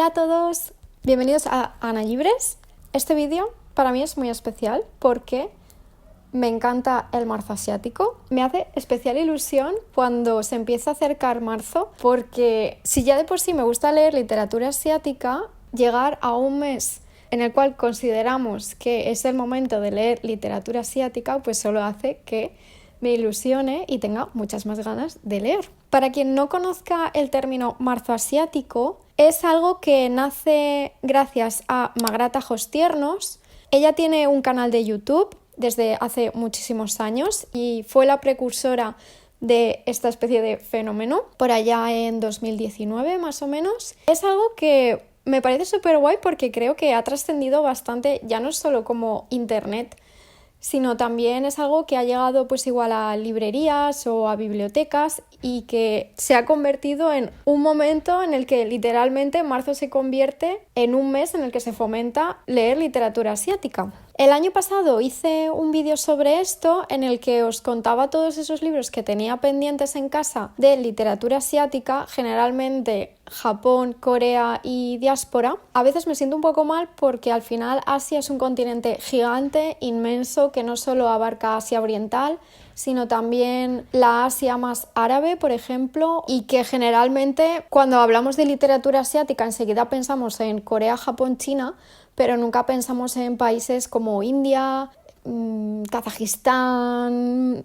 Hola a todos, bienvenidos a Ana Llibres. Este vídeo para mí es muy especial porque me encanta el marzo asiático. Me hace especial ilusión cuando se empieza a acercar marzo porque si ya de por sí me gusta leer literatura asiática, llegar a un mes en el cual consideramos que es el momento de leer literatura asiática, pues solo hace que me ilusione y tenga muchas más ganas de leer. Para quien no conozca el término marzo asiático, es algo que nace gracias a Magrata Hostiernos. Ella tiene un canal de YouTube desde hace muchísimos años y fue la precursora de esta especie de fenómeno por allá en 2019 más o menos. Es algo que me parece súper guay porque creo que ha trascendido bastante, ya no solo como internet, sino también es algo que ha llegado pues igual a librerías o a bibliotecas y que se ha convertido en un momento en el que literalmente marzo se convierte en un mes en el que se fomenta leer literatura asiática. El año pasado hice un vídeo sobre esto en el que os contaba todos esos libros que tenía pendientes en casa de literatura asiática, generalmente Japón, Corea y diáspora. A veces me siento un poco mal porque al final Asia es un continente gigante, inmenso, que no solo abarca Asia Oriental, sino también la Asia más árabe, por ejemplo, y que generalmente cuando hablamos de literatura asiática enseguida pensamos en Corea, Japón, China, pero nunca pensamos en países como India, Kazajistán,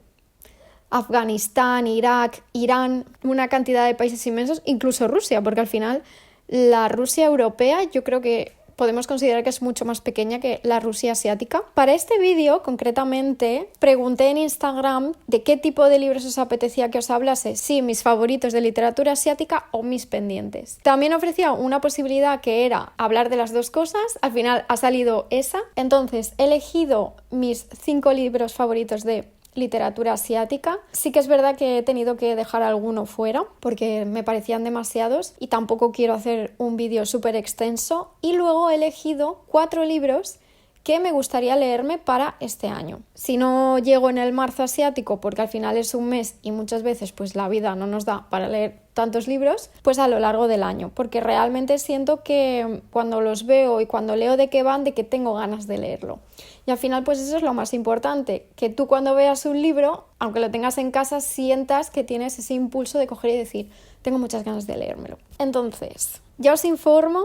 Afganistán, Irak, Irán, una cantidad de países inmensos, incluso Rusia, porque al final la Rusia europea yo creo que podemos considerar que es mucho más pequeña que la Rusia asiática. Para este vídeo, concretamente, pregunté en Instagram de qué tipo de libros os apetecía que os hablase, si mis favoritos de literatura asiática o mis pendientes. También ofrecía una posibilidad que era hablar de las dos cosas, al final ha salido esa. Entonces, he elegido mis 5 libros favoritos de literatura asiática. Sí que es verdad que he tenido que dejar alguno fuera porque me parecían demasiados y tampoco quiero hacer un vídeo súper extenso. Y luego he elegido 4 libros que me gustaría leerme para este año. Si no llego en el marzo asiático, porque al final es un mes y muchas veces pues la vida no nos da para leer tantos libros, pues a lo largo del año, porque realmente siento que cuando los veo y cuando leo de qué van, de que tengo ganas de leerlo. Y al final pues eso es lo más importante, que tú cuando veas un libro, aunque lo tengas en casa, sientas que tienes ese impulso de coger y decir, tengo muchas ganas de leérmelo. Entonces, ya os informo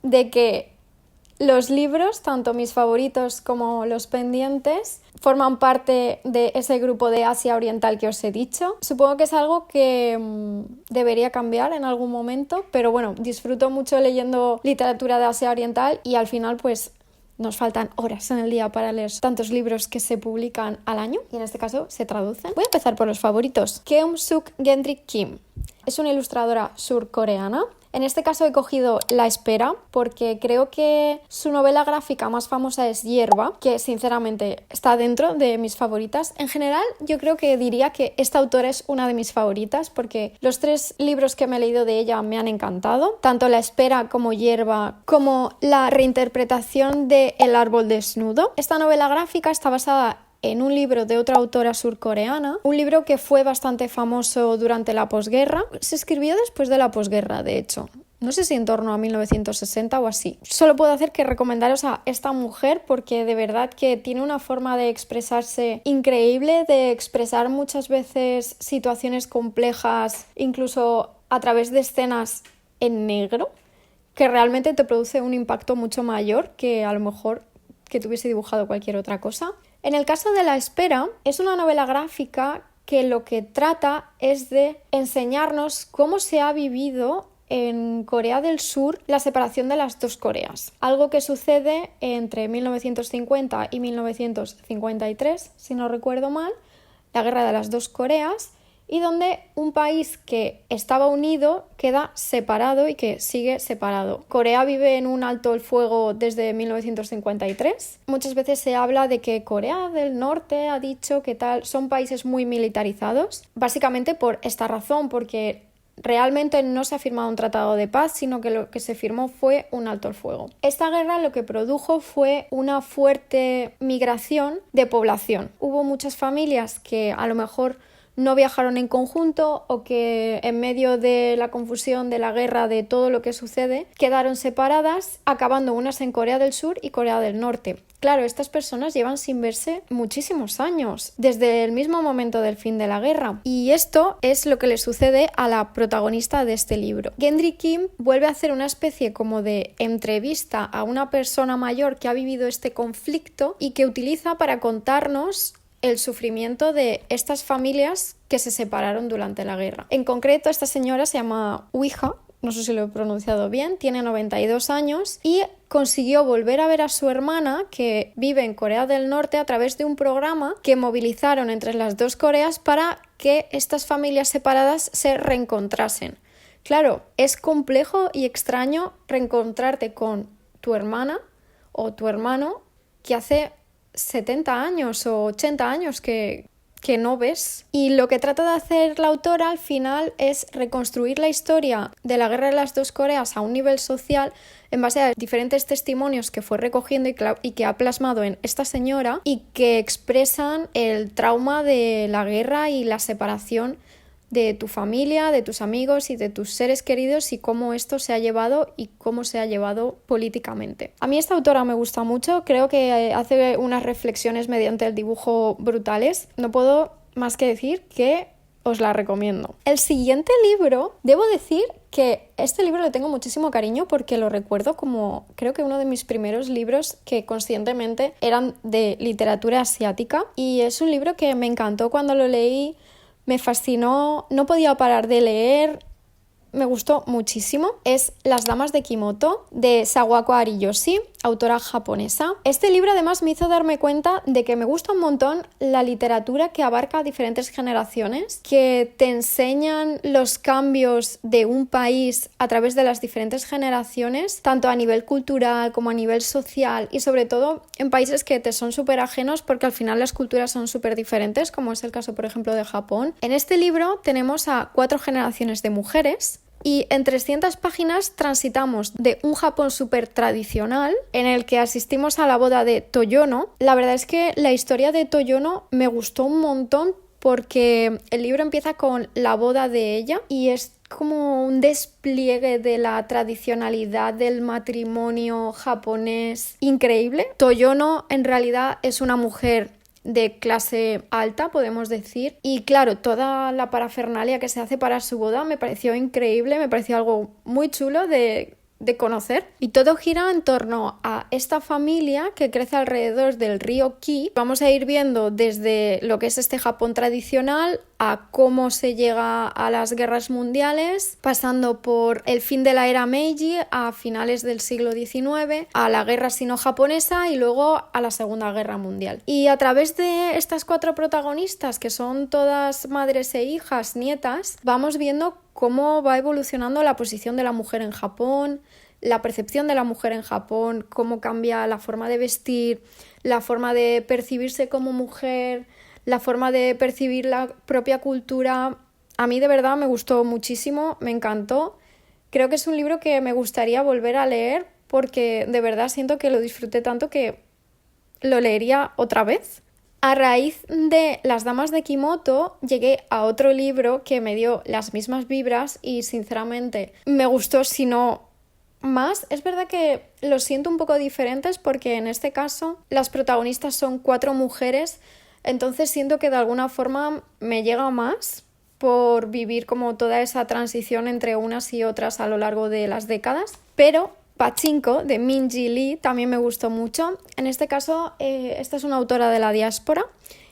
de que los libros, tanto mis favoritos como los pendientes, forman parte de ese grupo de Asia Oriental que os he dicho. Supongo que es algo que debería cambiar en algún momento, pero bueno, disfruto mucho leyendo literatura de Asia Oriental y al final pues nos faltan horas en el día para leer tantos libros que se publican al año y en este caso se traducen. Voy a empezar por los favoritos. Keum-suk Gendrik Kim es una ilustradora surcoreana. En este caso he cogido La espera porque creo que su novela gráfica más famosa es Hierba, que sinceramente está dentro de mis favoritas. En general yo creo que diría que esta autora es una de mis favoritas porque los 3 libros que me he leído de ella me han encantado, tanto La espera como Hierba, como la reinterpretación de El árbol desnudo. Esta novela gráfica está basada en un libro de otra autora surcoreana, un libro que fue bastante famoso durante la posguerra. Se escribió después de la posguerra, de hecho. No sé si en torno a 1960 o así. Solo puedo hacer que recomendaros a esta mujer porque de verdad que tiene una forma de expresarse increíble, de expresar muchas veces situaciones complejas, incluso a través de escenas en negro, que realmente te produce un impacto mucho mayor que a lo mejor que te hubiese dibujado cualquier otra cosa. En el caso de La espera, es una novela gráfica que lo que trata es de enseñarnos cómo se ha vivido en Corea del Sur la separación de las dos Coreas. Algo que sucede entre 1950 y 1953, si no recuerdo mal, la guerra de las dos Coreas, y donde un país que estaba unido queda separado y que sigue separado. Corea vive en un alto el fuego desde 1953. Muchas veces se habla de que Corea del Norte ha dicho que tal, son países muy militarizados, básicamente por esta razón, porque realmente no se ha firmado un tratado de paz, sino que lo que se firmó fue un alto el fuego. Esta guerra lo que produjo fue una fuerte migración de población. Hubo muchas familias que a lo mejor no viajaron en conjunto o que en medio de la confusión de la guerra, de todo lo que sucede, quedaron separadas, acabando unas en Corea del Sur y Corea del Norte. Claro, estas personas llevan sin verse muchísimos años, desde el mismo momento del fin de la guerra. Y esto es lo que le sucede a la protagonista de este libro. Gendry Kim vuelve a hacer una especie como de entrevista a una persona mayor que ha vivido este conflicto y que utiliza para contarnos el sufrimiento de estas familias que se separaron durante la guerra. En concreto, esta señora se llama Ouija, no sé si lo he pronunciado bien, tiene 92 años y consiguió volver a ver a su hermana que vive en Corea del Norte a través de un programa que movilizaron entre las dos Coreas para que estas familias separadas se reencontrasen. Claro, es complejo y extraño reencontrarte con tu hermana o tu hermano que hace 70 años o 80 años que no ves. Y lo que trata de hacer la autora al final es reconstruir la historia de la guerra de las dos Coreas a un nivel social en base a diferentes testimonios que fue recogiendo y que ha plasmado en esta señora y que expresan el trauma de la guerra y la separación de tu familia, de tus amigos y de tus seres queridos y cómo esto se ha llevado y cómo se ha llevado políticamente. A mí esta autora me gusta mucho, creo que hace unas reflexiones mediante el dibujo brutales. No puedo más que decir que os la recomiendo. El siguiente libro, debo decir que este libro le tengo muchísimo cariño porque lo recuerdo como creo que uno de mis primeros libros que conscientemente eran de literatura asiática y es un libro que me encantó cuando lo leí. Me fascinó, no podía parar de leer, me gustó muchísimo. Es Las damas de Kimoto, de Sawako Ariyoshi, autora japonesa. Este libro además me hizo darme cuenta de que me gusta un montón la literatura que abarca diferentes generaciones, que te enseñan los cambios de un país a través de las diferentes generaciones, tanto a nivel cultural como a nivel social y sobre todo en países que te son súper ajenos porque al final las culturas son súper diferentes, como es el caso por ejemplo de Japón. En este libro tenemos a 4 generaciones de mujeres y en 300 páginas transitamos de un Japón súper tradicional en el que asistimos a la boda de Toyono. La verdad es que la historia de Toyono me gustó un montón porque el libro empieza con la boda de ella y es como un despliegue de la tradicionalidad del matrimonio japonés increíble. Toyono en realidad es una mujer de clase alta, podemos decir, y claro, toda la parafernalia que se hace para su boda me pareció increíble, me pareció algo muy chulo de conocer y todo gira en torno a esta familia que crece alrededor del río Ki. Vamos a ir viendo desde lo que es este Japón tradicional a cómo se llega a las guerras mundiales, pasando por el fin de la era Meiji a finales del siglo XIX, a la guerra sino-japonesa y luego a la Segunda Guerra Mundial. Y a través de estas 4 protagonistas, que son todas madres e hijas, nietas, vamos viendo cómo va evolucionando la posición de la mujer en Japón, la percepción de la mujer en Japón, cómo cambia la forma de vestir, la forma de percibirse como mujer, la forma de percibir la propia cultura. A mí de verdad me gustó muchísimo, me encantó. Creo que es un libro que me gustaría volver a leer porque de verdad siento que lo disfruté tanto que lo leería otra vez. A raíz de Las damas de Kimoto llegué a otro libro que me dio las mismas vibras y sinceramente me gustó, si no más. Es verdad que los siento un poco diferentes porque en este caso las protagonistas son 4 mujeres, entonces siento que de alguna forma me llega más por vivir como toda esa transición entre unas y otras a lo largo de las décadas, pero Pachinko, de Minji Lee, también me gustó mucho. En este caso, esta es una autora de la diáspora.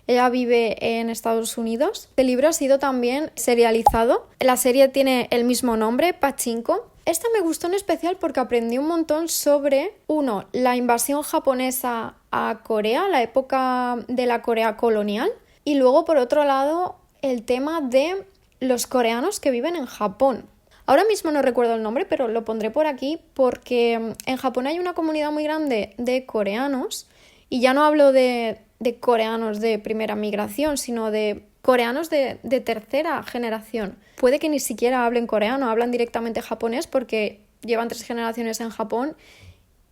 Ella vive en Estados Unidos. El libro ha sido también serializado. La serie tiene el mismo nombre, Pachinko. Esta me gustó en especial porque aprendí un montón sobre, uno, la invasión japonesa a Corea, la época de la Corea colonial, y luego, por otro lado, el tema de los coreanos que viven en Japón. Ahora mismo no recuerdo el nombre, pero lo pondré por aquí porque en Japón hay una comunidad muy grande de coreanos y ya no hablo de coreanos de primera migración, sino de coreanos de tercera generación. Puede que ni siquiera hablen coreano, hablan directamente japonés porque llevan 3 generaciones en Japón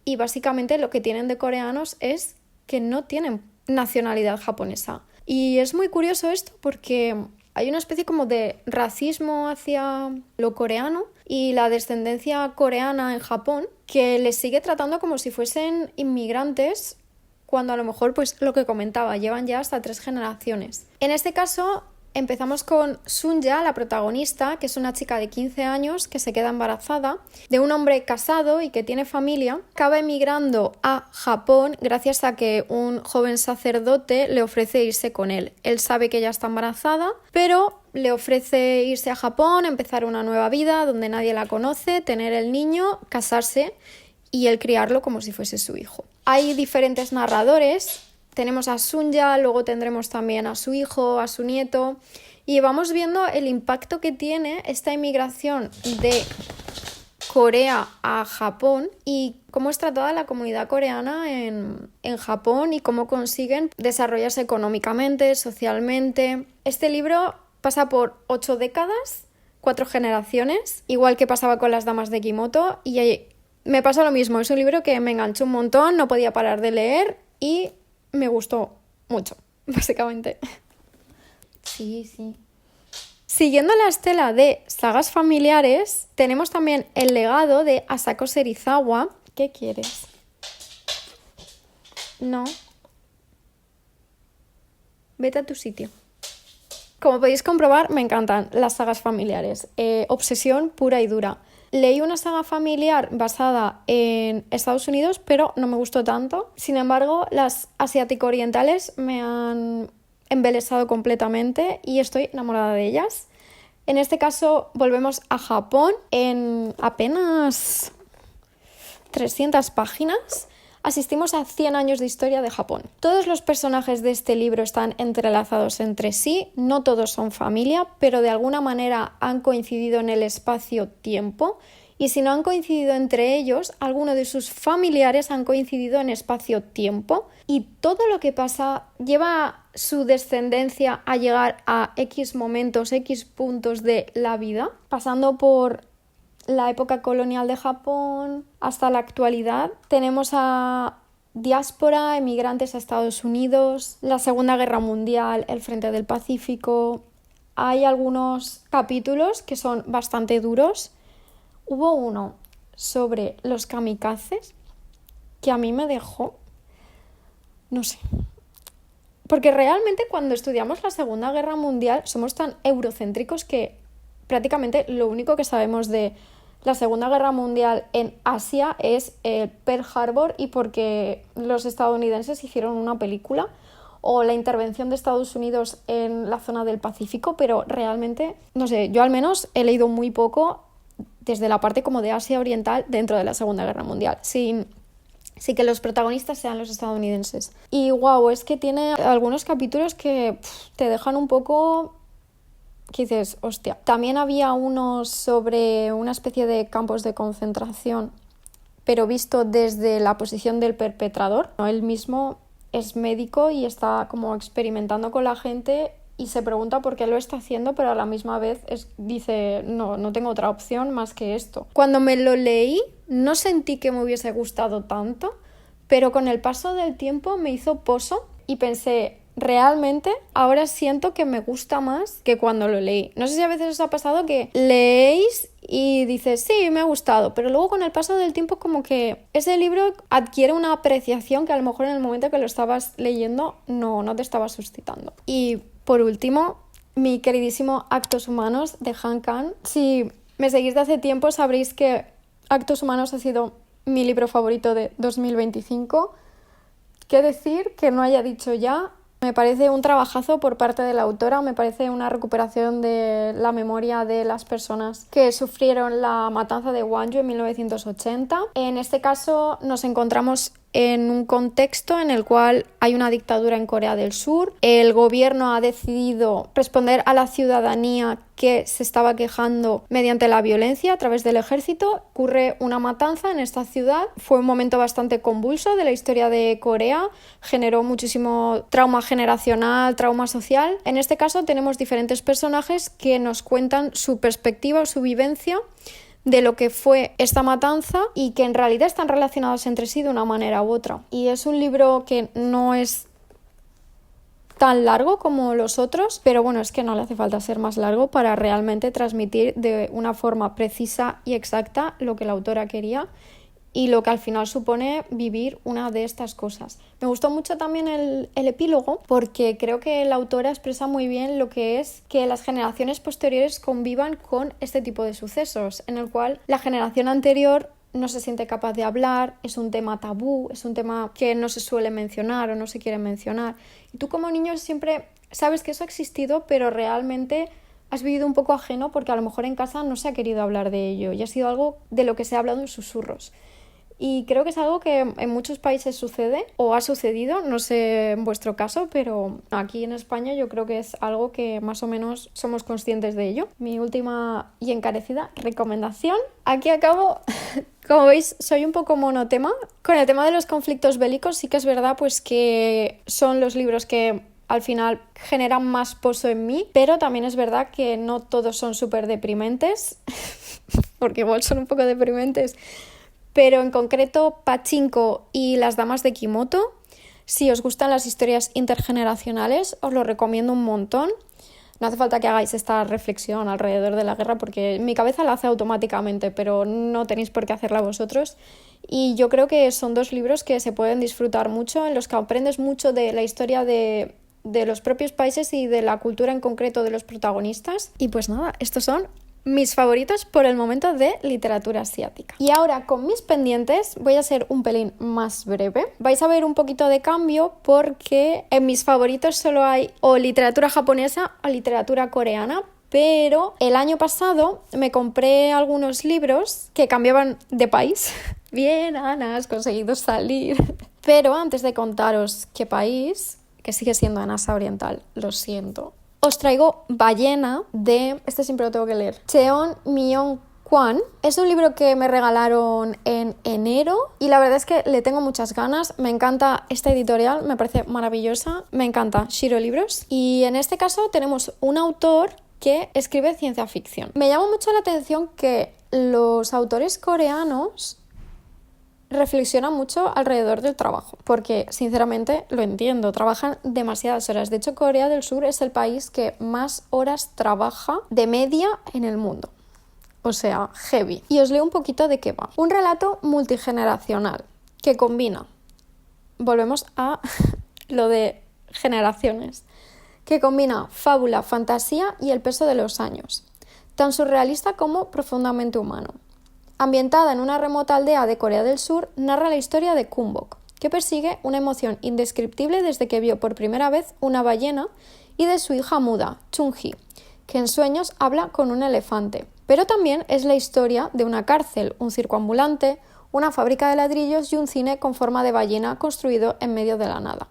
y básicamente lo que tienen de coreanos es que no tienen nacionalidad japonesa. Y es muy curioso esto porque hay una especie como de racismo hacia lo coreano y la descendencia coreana en Japón que les sigue tratando como si fuesen inmigrantes cuando a lo mejor, pues lo que comentaba, llevan ya hasta 3 generaciones. En este caso empezamos con Sunja, la protagonista, que es una chica de 15 años que se queda embarazada de un hombre casado y que tiene familia. Acaba emigrando a Japón gracias a que un joven sacerdote le ofrece irse con él. Él sabe que ella está embarazada, pero le ofrece irse a Japón, empezar una nueva vida donde nadie la conoce, tener el niño, casarse y él criarlo como si fuese su hijo. Hay diferentes narradores. Tenemos a Sunja, luego tendremos también a su hijo, a su nieto, y vamos viendo el impacto que tiene esta inmigración de Corea a Japón y cómo es tratada la comunidad coreana en Japón y cómo consiguen desarrollarse económicamente, socialmente. Este libro pasa por 8 décadas, 4 generaciones, igual que pasaba con Las Damas de Kimoto, y me pasó lo mismo. Es un libro que me enganchó un montón, no podía parar de leer y me gustó mucho, básicamente. Sí. Siguiendo la estela de sagas familiares, tenemos también El legado de Asako Serizawa. ¿Qué quieres? No. Vete a tu sitio. Como podéis comprobar, me encantan las sagas familiares. Obsesión pura y dura. Leí una saga familiar basada en Estados Unidos, pero no me gustó tanto. Sin embargo, las asiático-orientales me han embelesado completamente y estoy enamorada de ellas. En este caso, volvemos a Japón en apenas 300 páginas. Asistimos a 100 años de historia de Japón. Todos los personajes de este libro están entrelazados entre sí, no todos son familia, pero de alguna manera han coincidido en el espacio-tiempo, y si no han coincidido entre ellos, algunos de sus familiares han coincidido en espacio-tiempo, y todo lo que pasa lleva su descendencia a llegar a X momentos, X puntos de la vida, pasando por la época colonial de Japón hasta la actualidad. Tenemos a diáspora, emigrantes a Estados Unidos, la Segunda Guerra Mundial, el Frente del Pacífico. Hay algunos capítulos que son bastante duros. Hubo uno sobre los kamikazes que a mí me dejó, no sé, porque realmente cuando estudiamos la Segunda Guerra Mundial somos tan eurocéntricos que prácticamente lo único que sabemos de la Segunda Guerra Mundial en Asia es Pearl Harbor y porque los estadounidenses hicieron una película, o la intervención de Estados Unidos en la zona del Pacífico, pero realmente, no sé, yo al menos he leído muy poco desde la parte como de Asia Oriental dentro de la Segunda Guerra Mundial, sin que los protagonistas sean los estadounidenses. Y wow, es que tiene algunos capítulos que te dejan un poco que dices, hostia. También había uno sobre una especie de campos de concentración, pero visto desde la posición del perpetrador. Él mismo es médico y está como experimentando con la gente y se pregunta por qué lo está haciendo, pero a la misma vez dice, no tengo otra opción más que esto. Cuando me lo leí, no sentí que me hubiese gustado tanto, pero con el paso del tiempo me hizo pozo y pensé, realmente ahora siento que me gusta más que cuando lo leí. No sé si a veces os ha pasado que leéis y dices, sí, me ha gustado, pero luego con el paso del tiempo como que ese libro adquiere una apreciación que a lo mejor en el momento que lo estabas leyendo no te estaba suscitando. Y por último, mi queridísimo Actos Humanos de Han Kang. Si me seguís de hace tiempo sabréis que Actos Humanos ha sido mi libro favorito de 2025. ¿Qué decir que no haya dicho ya? Me parece un trabajazo por parte de la autora, me parece una recuperación de la memoria de las personas que sufrieron la matanza de Gwangju en 1980. En este caso nos encontramos en un contexto en el cual hay una dictadura en Corea del Sur. El gobierno ha decidido responder a la ciudadanía que se estaba quejando mediante la violencia a través del ejército. Ocurre una matanza en esta ciudad. Fue un momento bastante convulso de la historia de Corea. Generó muchísimo trauma generacional, trauma social. En este caso tenemos diferentes personajes que nos cuentan su perspectiva o su vivencia de lo que fue esta matanza y que en realidad están relacionados entre sí de una manera u otra. Y es un libro que no es tan largo como los otros, pero bueno, es que no le hace falta ser más largo para realmente transmitir de una forma precisa y exacta lo que la autora quería y lo que al final supone vivir una de estas cosas. Me gustó mucho también el epílogo porque creo que la autora expresa muy bien lo que es que las generaciones posteriores convivan con este tipo de sucesos, en el cual la generación anterior no se siente capaz de hablar, es un tema tabú, es un tema que no se suele mencionar o no se quiere mencionar. Y tú como niño siempre sabes que eso ha existido, pero realmente has vivido un poco ajeno porque a lo mejor en casa no se ha querido hablar de ello y ha sido algo de lo que se ha hablado en susurros. Y creo que es algo que en muchos países sucede o ha sucedido, no sé en vuestro caso, pero aquí en España yo creo que es algo que más o menos somos conscientes de ello. Mi última y encarecida recomendación. Aquí acabo. Como veis, soy un poco monotema. Con el tema de los conflictos bélicos sí que es verdad pues que son los libros que al final generan más pozo en mí, pero también es verdad que no todos son súper deprimentes, porque igual son un poco deprimentes. Pero en concreto Pachinko y Las damas de Kimoto, si os gustan las historias intergeneracionales, os lo recomiendo un montón. No hace falta que hagáis esta reflexión alrededor de la guerra porque mi cabeza la hace automáticamente, pero no tenéis por qué hacerla vosotros. Y yo creo que son dos libros que se pueden disfrutar mucho, en los que aprendes mucho de la historia de los propios países y de la cultura en concreto de los protagonistas. Y pues nada, estos son mis favoritos por el momento de literatura asiática. Y ahora con mis pendientes voy a ser un pelín más breve. Vais a ver un poquito de cambio porque en mis favoritos solo hay o literatura japonesa o literatura coreana, pero el año pasado me compré algunos libros que cambiaban de país. Bien, Ana, has conseguido salir. Pero antes de contaros qué país, que sigue siendo Anasa Oriental, lo siento, os traigo Ballena de, este siempre lo tengo que leer, Cheon Myung-kwan. Es un libro que me regalaron en enero y la verdad es que le tengo muchas ganas. Me encanta esta editorial, me parece maravillosa. Me encanta Shiro Libros. Y en este caso tenemos un autor que escribe ciencia ficción. Me llama mucho la atención que los autores coreanos reflexiona mucho alrededor del trabajo, porque sinceramente lo entiendo, trabajan demasiadas horas. De hecho, Corea del Sur es el país que más horas trabaja de media en el mundo. O sea, heavy. Y os leo un poquito de qué va. Un relato multigeneracional que combina, volvemos a lo de generaciones, que combina fábula, fantasía y el peso de los años, tan surrealista como profundamente humano. Ambientada en una remota aldea de Corea del Sur, narra la historia de Kumbok, que persigue una emoción indescriptible desde que vio por primera vez una ballena, y de su hija muda, Chung-hee, que en sueños habla con un elefante. Pero también es la historia de una cárcel, un circo ambulante, una fábrica de ladrillos y un cine con forma de ballena construido en medio de la nada.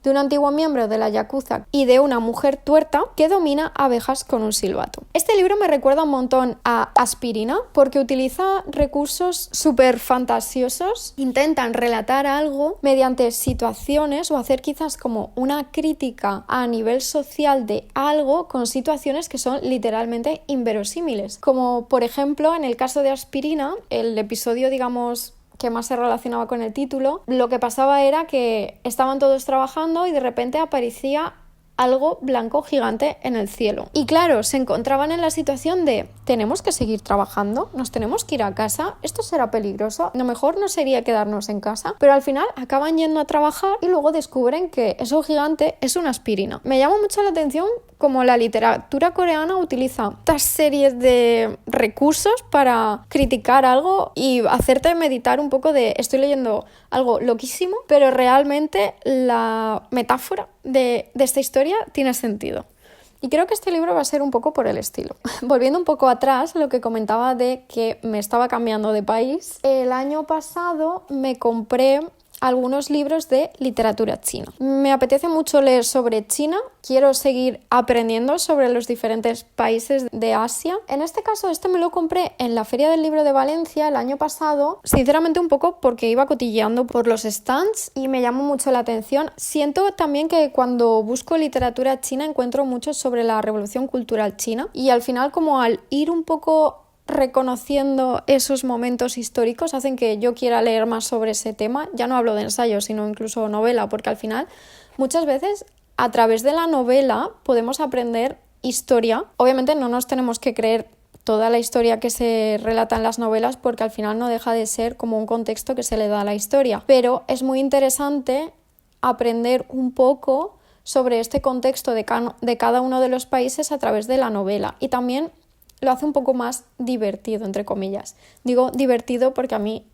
De un antiguo miembro de la Yakuza y de una mujer tuerta que domina abejas con un silbato. Este libro me recuerda un montón a Aspirina porque utiliza recursos súper fantasiosos, intentan relatar algo mediante situaciones o hacer quizás como una crítica a nivel social de algo con situaciones que son literalmente inverosímiles. Como por ejemplo en el caso de Aspirina, el episodio digamos que más se relacionaba con el título, lo que pasaba era que estaban todos trabajando y de repente aparecía algo blanco gigante en el cielo. Y claro, se encontraban en la situación de ¿tenemos que seguir trabajando? ¿Nos tenemos que ir a casa? ¿Esto será peligroso? Lo mejor no sería quedarnos en casa. Pero al final acaban yendo a trabajar y luego descubren que eso gigante es una aspirina. Me llama mucho la atención como la literatura coreana utiliza estas series de recursos para criticar algo y hacerte meditar un poco de estoy leyendo algo loquísimo, pero realmente la metáfora de esta historia tiene sentido. Y creo que este libro va a ser un poco por el estilo. Volviendo un poco atrás, lo que comentaba de que me estaba cambiando de país, el año pasado me compré algunos libros de literatura china. Me apetece mucho leer sobre China, quiero seguir aprendiendo sobre los diferentes países de Asia. En este caso, este me lo compré en la Feria del Libro de Valencia el año pasado, sinceramente un poco porque iba cotilleando por los stands y me llamó mucho la atención. Siento también que cuando busco literatura china encuentro mucho sobre la Revolución Cultural China y al final como al ir un poco reconociendo esos momentos históricos hacen que yo quiera leer más sobre ese tema. Ya no hablo de ensayo, sino incluso novela, porque al final muchas veces a través de la novela podemos aprender historia. Obviamente no nos tenemos que creer toda la historia que se relata en las novelas porque al final no deja de ser como un contexto que se le da a la historia, pero es muy interesante aprender un poco sobre este contexto de cada uno de los países a través de la novela, y también lo hace un poco más divertido, entre comillas. Digo divertido porque a mí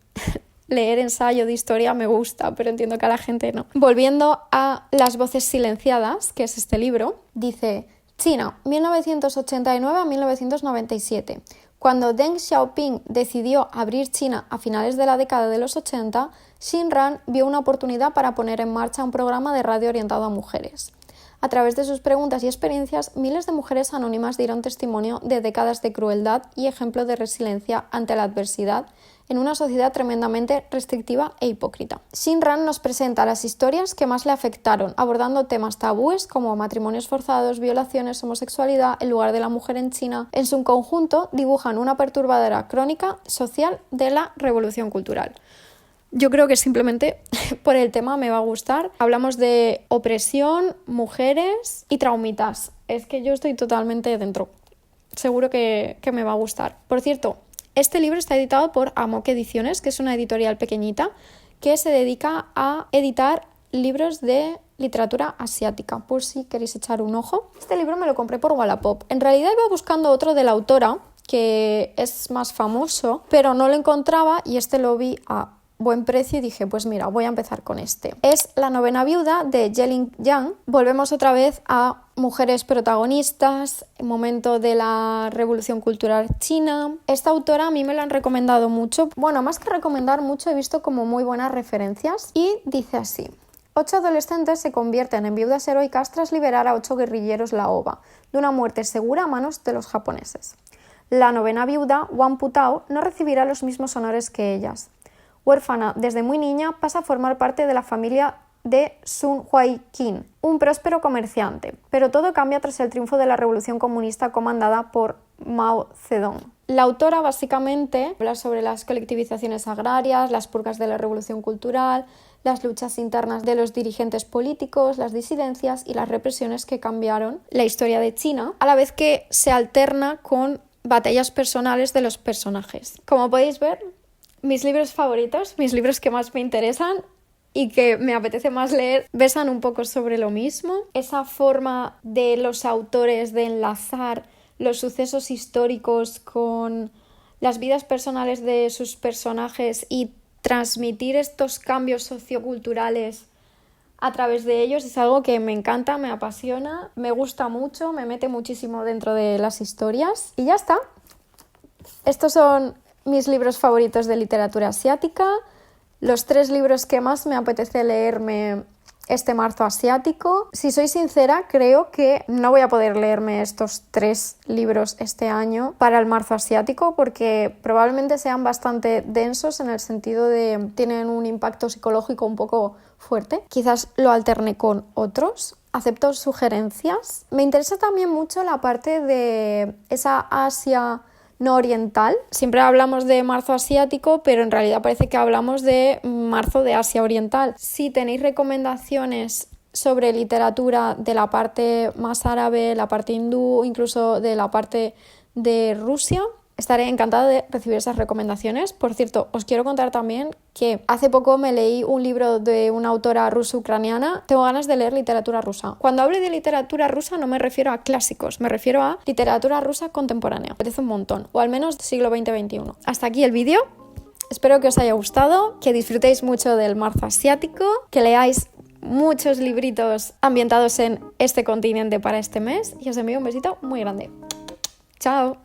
leer ensayo de historia me gusta, pero entiendo que a la gente no. Volviendo a Las voces silenciadas, que es este libro, dice: China, 1989 a 1997. Cuando Deng Xiaoping decidió abrir China a finales de la década de los 80, Xin Ran vio una oportunidad para poner en marcha un programa de radio orientado a mujeres. A través de sus preguntas y experiencias, miles de mujeres anónimas dieron testimonio de décadas de crueldad y ejemplo de resiliencia ante la adversidad en una sociedad tremendamente restrictiva e hipócrita. Xin Ran nos presenta las historias que más le afectaron, abordando temas tabúes como matrimonios forzados, violaciones, homosexualidad, el lugar de la mujer en China. En su conjunto, dibujan una perturbadora crónica social de la revolución cultural. Yo creo que simplemente por el tema me va a gustar. Hablamos de opresión, mujeres y traumitas. Es que yo estoy totalmente dentro. Seguro que me va a gustar. Por cierto, este libro está editado por Amok Ediciones, que es una editorial pequeñita que se dedica a editar libros de literatura asiática, por si queréis echar un ojo. Este libro me lo compré por Wallapop. En realidad iba buscando otro de la autora, que es más famoso, pero no lo encontraba y este lo vi a buen precio y dije, pues mira, voy a empezar con este. Es La novena viuda de Jelin Yang. Volvemos otra vez a mujeres protagonistas, momento de la revolución cultural china. Esta autora a mí me la han recomendado mucho. Bueno, más que recomendar mucho, he visto como muy buenas referencias y dice así: 8 adolescentes se convierten en viudas heroicas tras liberar a 8 guerrilleros laoba de una muerte segura a manos de los japoneses. La novena viuda, Wang Putao, no recibirá los mismos honores que ellas. Huérfana desde muy niña, pasa a formar parte de la familia de Sun Huaiqin, un próspero comerciante. Pero todo cambia tras el triunfo de la revolución comunista comandada por Mao Zedong. La autora básicamente habla sobre las colectivizaciones agrarias, las purgas de la revolución cultural, las luchas internas de los dirigentes políticos, las disidencias y las represiones que cambiaron la historia de China, a la vez que se alterna con batallas personales de los personajes. Como podéis ver, mis libros favoritos, mis libros que más me interesan y que me apetece más leer, versan un poco sobre lo mismo. Esa forma de los autores de enlazar los sucesos históricos con las vidas personales de sus personajes y transmitir estos cambios socioculturales a través de ellos es algo que me encanta, me apasiona, me gusta mucho, me mete muchísimo dentro de las historias. Y ya está. Estos son mis libros favoritos de literatura asiática, los 3 libros que más me apetece leerme este marzo asiático. Si soy sincera, creo que no voy a poder leerme estos 3 libros este año para el marzo asiático porque probablemente sean bastante densos en el sentido de tienen un impacto psicológico un poco fuerte. Quizás lo alterne con otros. Acepto sugerencias. Me interesa también mucho la parte de esa Asia no oriental. Siempre hablamos de marzo asiático, pero en realidad parece que hablamos de marzo de Asia oriental. Si tenéis recomendaciones sobre literatura de la parte más árabe, la parte hindú, incluso de la parte de Rusia, estaré encantada de recibir esas recomendaciones. Por cierto, os quiero contar también que hace poco me leí un libro de una autora ruso-ucraniana. Tengo ganas de leer literatura rusa. Cuando hablo de literatura rusa no me refiero a clásicos, me refiero a literatura rusa contemporánea. Me apetece un montón, o al menos siglo XX-XXI. Hasta aquí el vídeo. Espero que os haya gustado, que disfrutéis mucho del marzo asiático, que leáis muchos libritos ambientados en este continente para este mes y os envío un besito muy grande. ¡Chao!